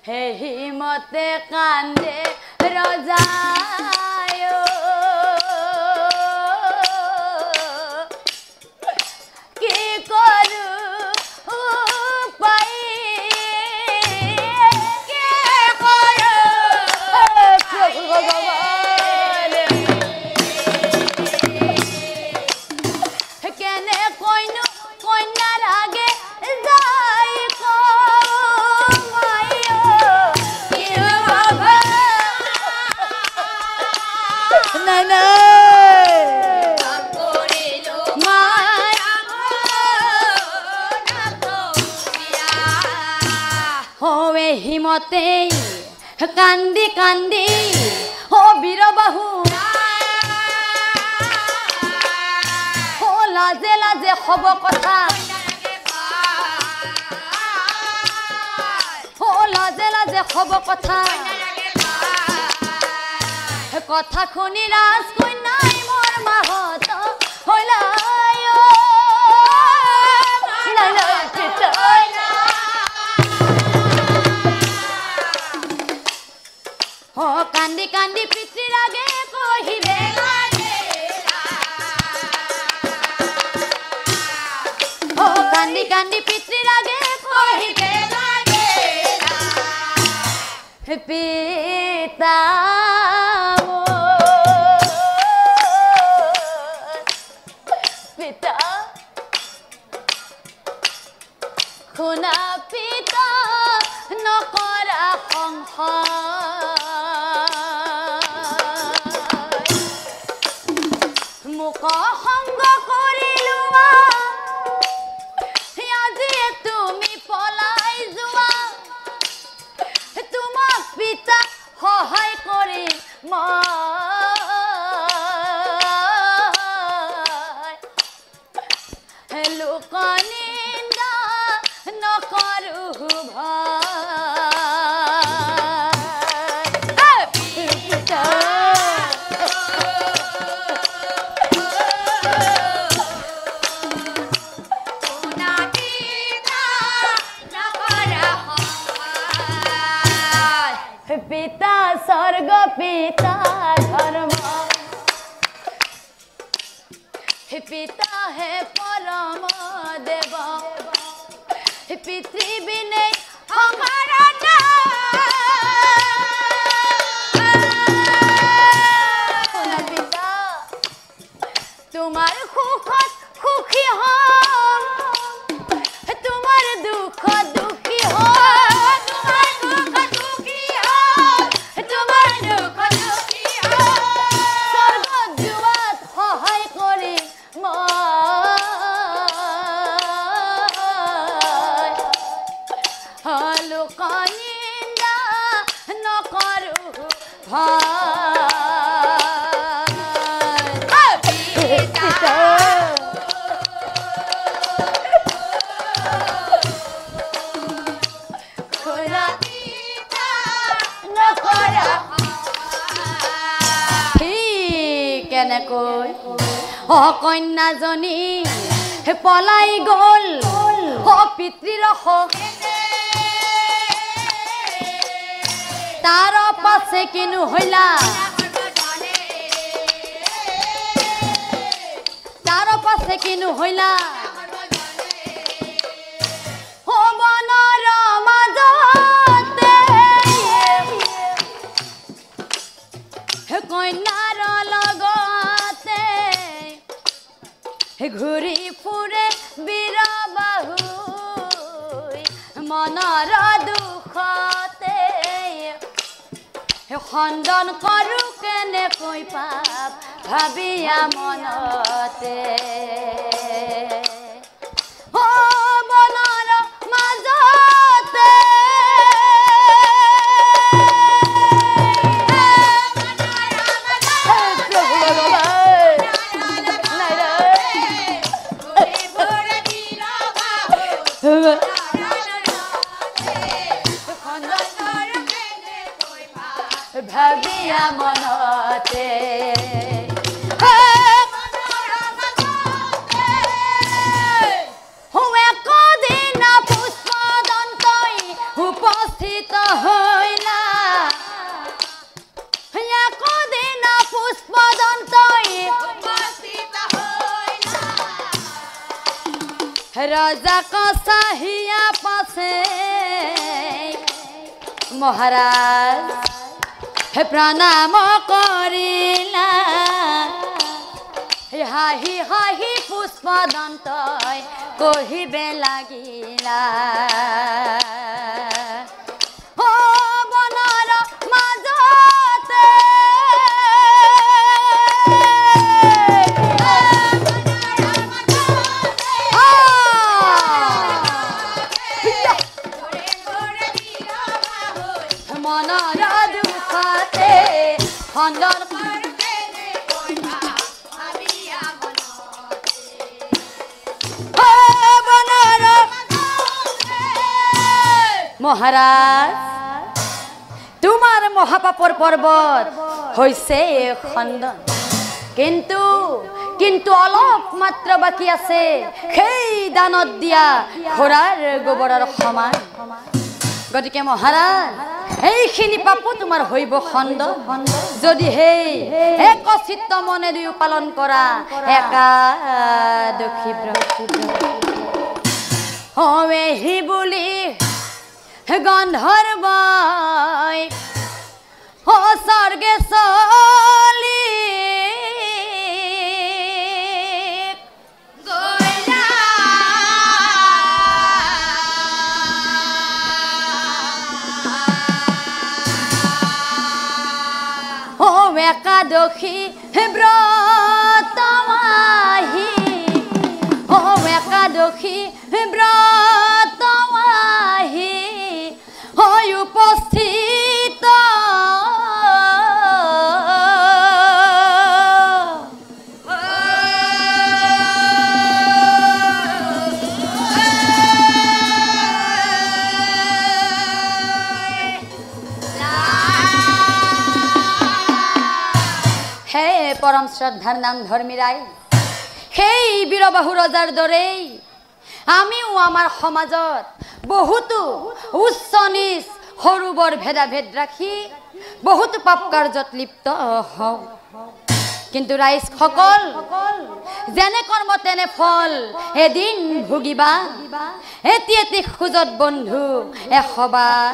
হে হিমতে কান্দে ৰজায় কি কৰু পাই কে কৰু প্ৰভু ভগবান কেনে কইনু কন্যাৰ আগে যাই নাই নাই হোৱে হিমতে কান্দি কান্দি ও বীরবাহু ও লাজে লাজে হব কথা ও লাজে লাজে হব কথা কথা শুনি রাজ কন্যাই মোর মাহত হইলাই ও কান্দি কান্দি পিতৃর আগে কহিবে ও কান্দি কান্দি পিতৃর আগে কহিবে পিতা পিতা শুনা পিতা নকৰা সংসাৰ মোক সংগ কৰি লোৱা আজি তুমি পলাই যোৱা তোমাক পিতা সহায় কৰি মই লোক নিন্দা নকৰো পিতা স্বর্গ পিতা ধর্ম পিতা হে পরম দেব পৃথিবী নেই আমার পিতা তোমার সুখত সুখী হম তোমার দুঃখ দুঃখী হম তোমার দুঃখ দুঃখী হম স্বর্গ যোৱাত সহায় কৰি মই লোক নিন্দা নকৰো কেনেকৈ কন্যাজনী পলাই গ'ল পিতৃৰ তাৰ পাছে কিনো হইলা তাৰ পাছে কিনো হইলা বনৰ মাজতে কন্যাৰ লগতে ঘূৰি ফুৰে বীৰবাহু মনৰ দুখতে খণ্ডন কৰো কেনেকৈ পাপ ভাবিয়া মনতে ও বনৰ মাজতে ভাবিয়া মনতে উপস্থিত হইলা একদিন পুষ্পদন্তই উপস্থিত হইলা রাজা কসাহিয়া পাশে মহারাজ হে প্রণাম করিলা হাহি হাহি পুষ্পদন্তই কহিবে লাগিলা ও বনৰ মাজতে মনৰ দুখতে খণ্ডন মহারাজ তোমার মহাপাপর পর্বত হইছে খণ্ডন কিন্তু কিন্তু অলপ মাত্র বাকি আছে সেই দানত দিয়া ঘোড়ার গোবৰৰ সমান গতিকে মহাৰাজ এইখিনি পাপো তোমাৰ হইব খণ্ডন যদি সেই একচিত্ত মনে দুই পালন কৰা একাদশী ব্ৰত হৱেহি বুলি গন্ধৰ্বই ও স্বৰ্গে চলি গইলা ও একাদশী ব্ৰত মাহি ও একাদশী ব্ৰত মাহি হয় উপস্থিত হে পৰম শ্ৰদ্ধাৰ নাম ধৰ্মী ৰায় সেই বীৰবাহু ৰজাৰ দৰেই আমিও আমাৰ সমাজত বহুতো উচ্চ নিচ সৰু বৰ ভেদাভেদ ৰাখি বহুতো পাপ কাৰ্যত লিপ্ত হওঁ কিন্তু ৰাইজ সকল যেনে কৰ্ম তেনে ফল এদিন ভুগিবা এটি এটি খোজত বন্ধু এশবাৰ